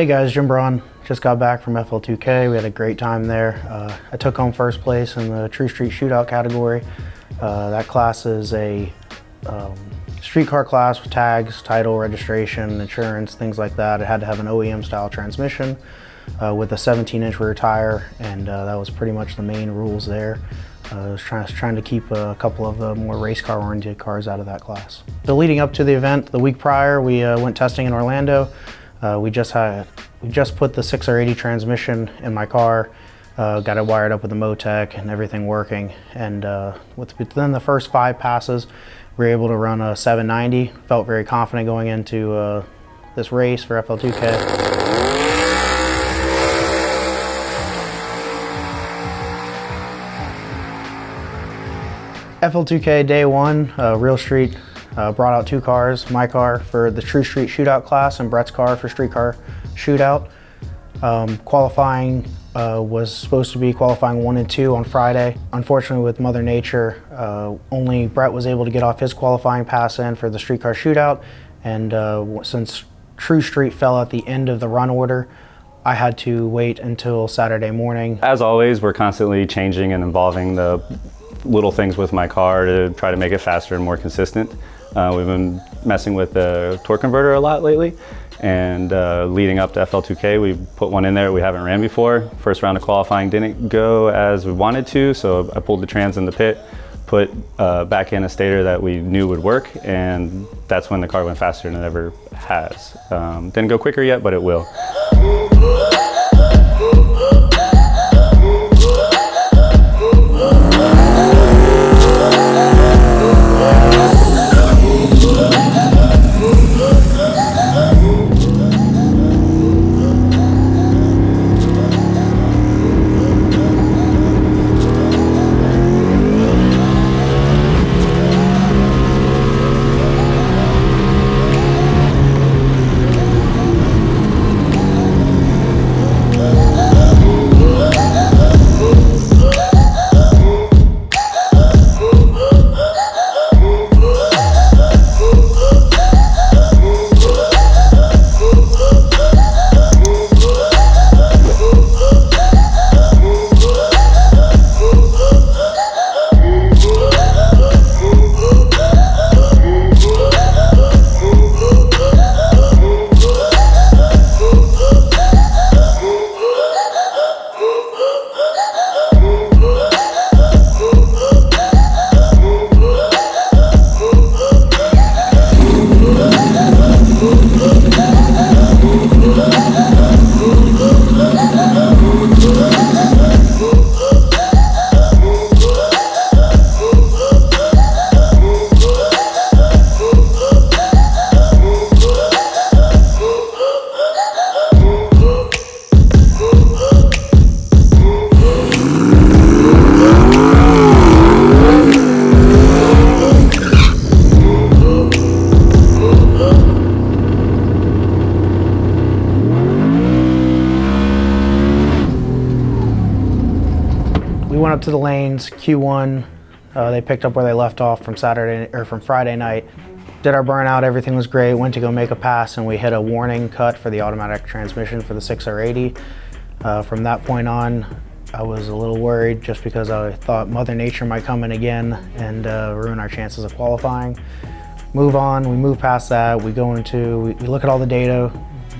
Hey guys, Jim Braun. Just got back from FL2K. We had a great time there. I took home first place in the True Street Shootout category. That class is a streetcar class with tags, title, registration, insurance, things like that. It had to have an OEM style transmission with a 17-inch rear tire, and that was pretty much the main rules there. I was trying to keep a couple of the more race car oriented cars out of that class. So leading up to the event, the week prior, we went testing in Orlando. We just put the 6R80 transmission in my car, got it wired up with the Motec and everything working. And within the first 5 passes, we were able to run a 790. Felt very confident going into this race for FL2K. FL2K day 1, Real Street brought out 2 cars, my car for the True Street Shootout class and Brett's car for Streetcar Shootout. Qualifying was supposed to be qualifying 1 and 2 on Friday. Unfortunately, with Mother Nature, only Brett was able to get off his qualifying pass in for the Streetcar Shootout, and since True Street fell at the end of the run order, I had to wait until Saturday morning. As always, we're constantly changing and evolving the little things with my car to try to make it faster and more consistent. We've been messing with the torque converter a lot lately, and leading up to FL2K, we put one in there we haven't ran before. First round of qualifying didn't go as we wanted to, so I pulled the trans in the pit, put back in a stator that we knew would work, and that's when the car went faster than it ever has. Didn't go quicker yet, but it will. We went up to the lanes, Q1. They picked up where they left off from Friday night. Did our burnout, everything was great. Went to go make a pass, and we hit a warning cut for the automatic transmission for the 6R80. From that point on, I was a little worried just because I thought Mother Nature might come in again and ruin our chances of qualifying. Move on, we move past that. We look at all the data.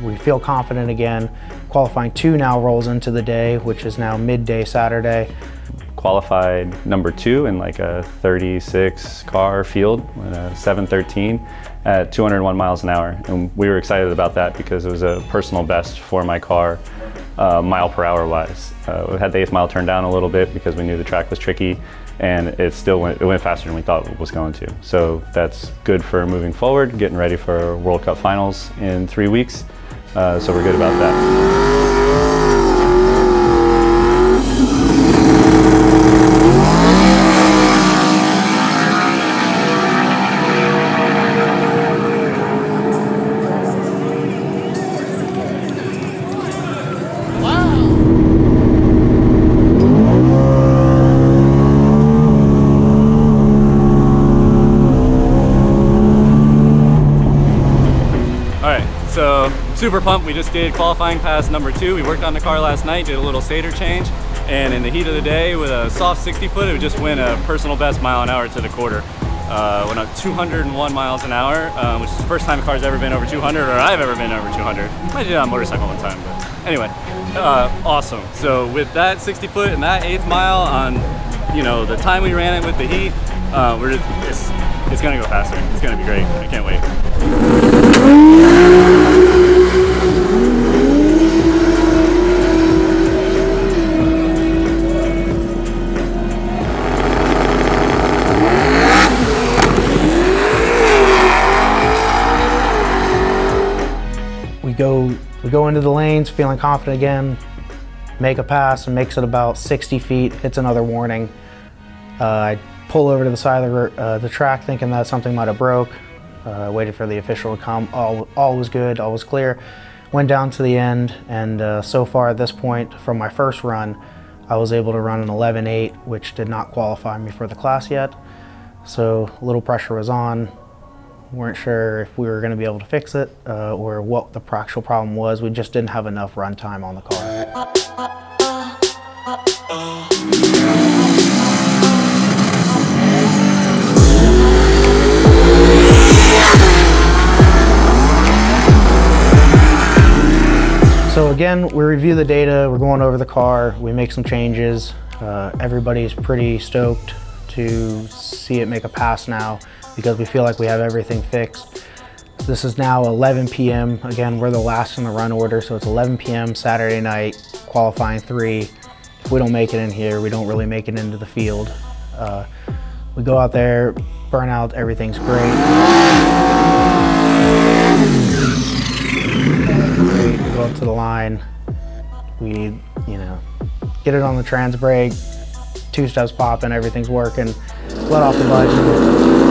We feel confident again. Qualifying 2 now rolls into the day, which is now midday Saturday. Qualified number 2 in like a 36 car field, a 713 at 201 miles an hour. And we were excited about that because it was a personal best for my car, mile per hour wise. We had the 8th mile turned down a little bit because we knew the track was tricky, and it went faster than we thought it was going to. So that's good for moving forward, getting ready for World Cup finals in 3 weeks. So we're good about that. super pumped. We just did qualifying pass number 2. We worked on the car last night, did a little stator change, and in the heat of the day with a soft 60 foot, it would just win a personal best mile an hour to the quarter. Went up 201 miles an hour, which is the first time a car's ever been over 200, or I've ever been over 200. Might did it on a motorcycle one time, but anyway, awesome. So with that 60 foot and that 8th mile on, you know, the time we ran it with the heat, it's gonna go faster. It's gonna be great. I can't wait. We go into the lanes feeling confident again, make a pass and makes it about 60 feet, hits another warning. I pull over to the side of the track thinking that something might have broke. Waited for the official to come, all was good, all was clear. Went down to the end, and so far at this point from my first run, I was able to run an 11.8, which did not qualify me for the class yet. So a little pressure was on. Weren't sure if we were going to be able to fix it or what the actual problem was. We just didn't have enough run time on the car. So again, we review the data, we're going over the car, we make some changes. Everybody's pretty stoked to see it make a pass now, because we feel like we have everything fixed. This is now 11 p.m. Again, we're the last in the run order, so it's 11 p.m. Saturday night, qualifying 3. If we don't make it in here, we don't really make it into the field. We go out there, burn out, everything's great. We go up to the line, we, get it on the trans brake, 2 steps popping, everything's working, let off the button.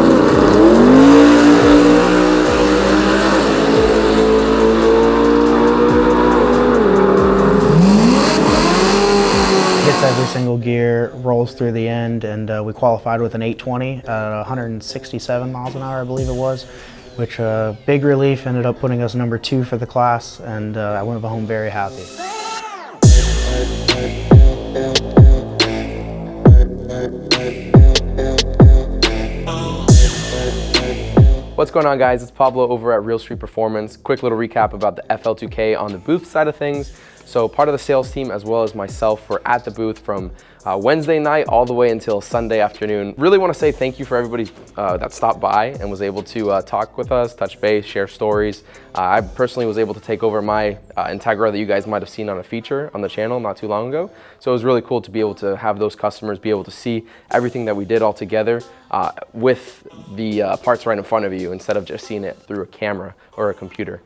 Hits every single gear, rolls through the end, and we qualified with an 820 at 167 miles an hour, I believe it was, which big relief, ended up putting us number 2 for the class, and I went home very happy. What's going on, guys? It's Pablo over at Real Street Performance. Quick little recap about the FL2K on the booth side of things. So part of the sales team as well as myself were at the booth from Wednesday night all the way until Sunday afternoon. Really want to say thank you for everybody that stopped by and was able to talk with us, touch base, share stories. I personally was able to take over my Integra that you guys might have seen on a feature on the channel not too long ago. So it was really cool to be able to have those customers be able to see everything that we did all together with the parts right in front of you instead of just seeing it through a camera or a computer.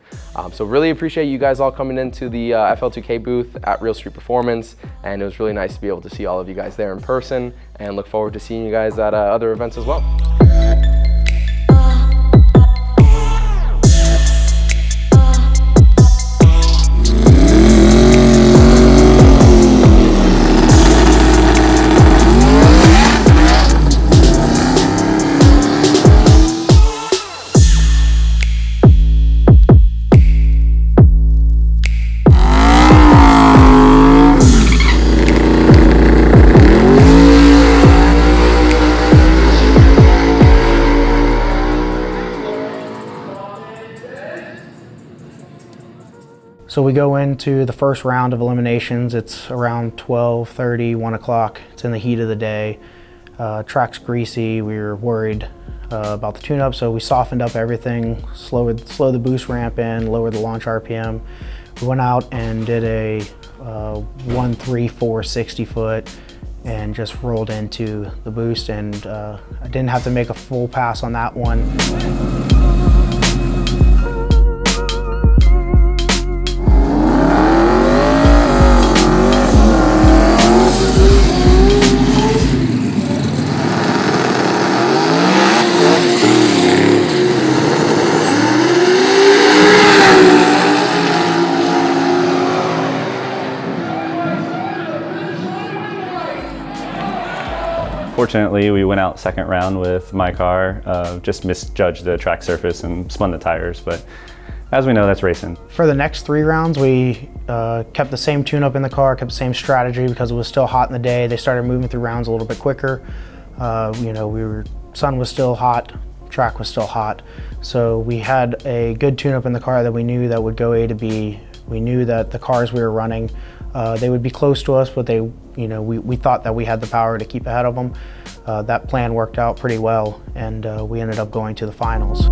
So really appreciate you guys all coming into the FL2K booth at Real Street Performance, and it was really nice to be able to see all of you guys there in person, and look forward to seeing you guys at other events as well. So we go into the first round of eliminations. It's around 12:30, 1 o'clock. It's in the heat of the day. Track's greasy. We were worried about the tune-up, so we softened up everything, slow the boost ramp in, lowered the launch RPM. We went out and did a 1.34 60 foot and just rolled into the boost, and I didn't have to make a full pass on that one. Fortunately, we went out second round with my car, just misjudged the track surface and spun the tires, but as we know, that's racing. For the next 3 rounds, we kept the same tune-up in the car, kept the same strategy because it was still hot in the day. They started moving through rounds a little bit quicker. You know, sun was still hot, track was still hot. So we had a good tune-up in the car that we knew that would go A to B. We knew that the cars we were running, they would be close to us, but we thought that we had the power to keep ahead of them. That plan worked out pretty well, and we ended up going to the finals.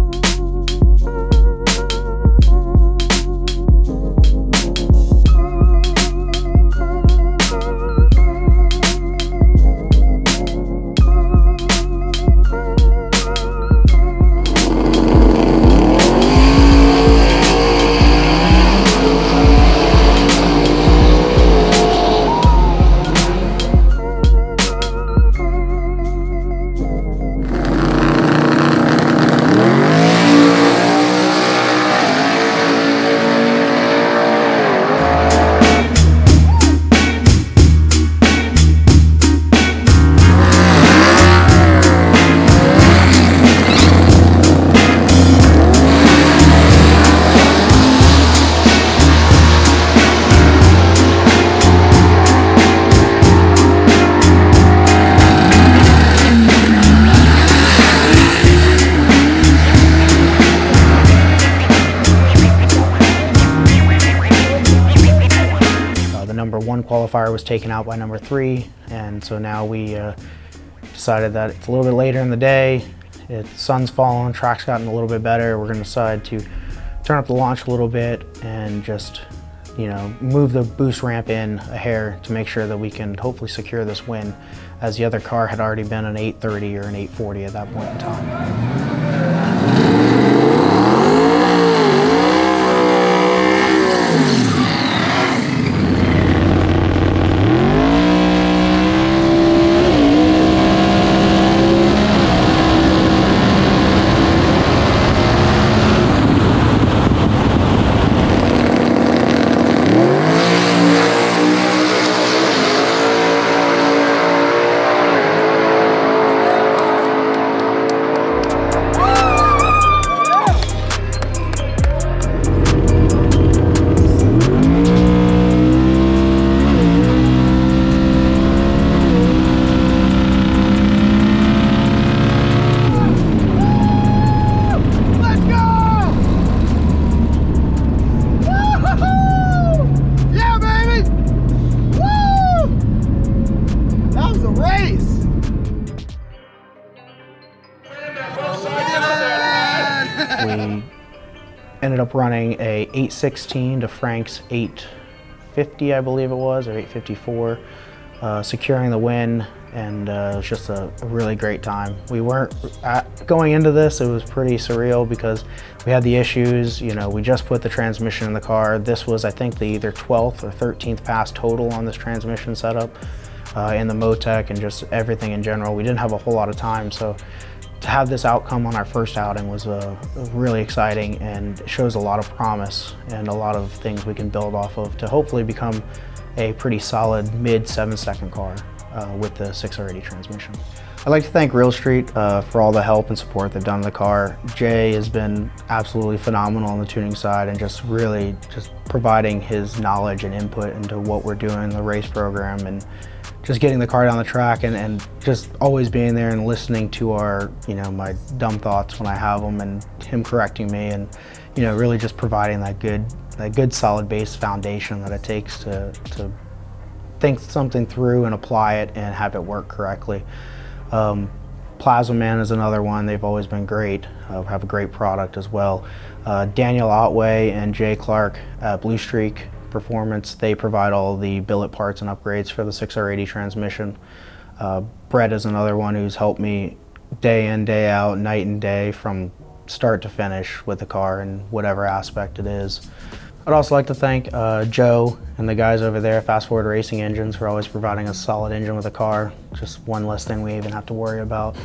Number 1 qualifier was taken out by number 3, and so now we decided that it's a little bit later in the day, sun's falling, track's gotten a little bit better. We're going to decide to turn up the launch a little bit and just, you know, move the boost ramp in a hair to make sure that we can hopefully secure this win, as the other car had already been an 830 or an 840 at that point in time. We ended up running a 816 to Frank's 850, I believe it was, or 854, securing the win, and it was just a really great time. We weren't, going into this, it was pretty surreal because we had the issues, you know, we just put the transmission in the car. This was, I think, the either 12th or 13th pass total on this transmission setup, in the Motec and just everything in general. We didn't have a whole lot of time, so to have this outcome on our first outing was really exciting, and shows a lot of promise and a lot of things we can build off of to hopefully become a pretty solid mid 7-second car with the 6R80 transmission. I'd like to thank Real Street for all the help and support they've done in the car. Jay has been absolutely phenomenal on the tuning side and just really just providing his knowledge and input into what we're doing in the race program, and just getting the car down the track, and just always being there and listening to our, you know, my dumb thoughts when I have them, and him correcting me, and, you know, really just providing that good solid base foundation that it takes to think something through and apply it and have it work correctly. Plasma Man is another one. They've always been great. Have a great product as well. Daniel Otway and Jay Clark at Blue Streak Performance, they provide all the billet parts and upgrades for the 6R80 transmission. Brett is another one who's helped me day in, day out, night and day, from start to finish with the car in whatever aspect it is. I'd also like to thank Joe and the guys over there at Fast Forward Racing Engines for always providing a solid engine with the car. Just one less thing we even have to worry about.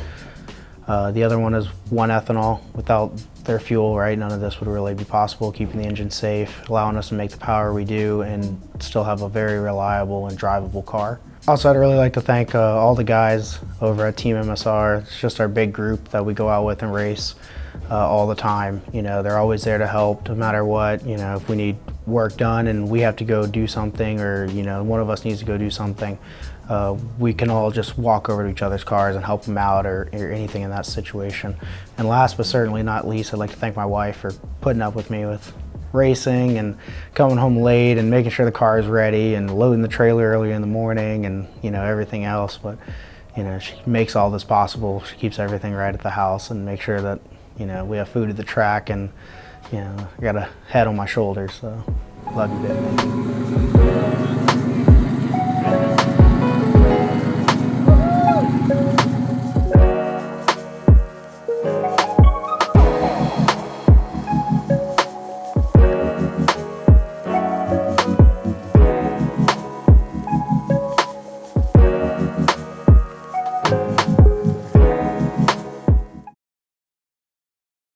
The other one is One Ethanol. Without their fuel, right, none of this would really be possible, keeping the engine safe, allowing us to make the power we do and still have a very reliable and drivable car. Also, I'd really like to thank all the guys over at Team MSR. It's just our big group that we go out with and race. all the time. You know, they're always there to help no matter what. You know, if we need work done and we have to go do something, or you know, one of us needs to go do something, we can all just walk over to each other's cars and help them out, or anything in that situation. And last but certainly not least, I'd like to thank my wife for putting up with me with racing and coming home late and making sure the car is ready and loading the trailer early in the morning, and you know, everything else. But you know, she makes all this possible. She keeps everything right at the house and makes sure that, you know, we have food at the track, and you know, I got a head on my shoulders, so love you, baby.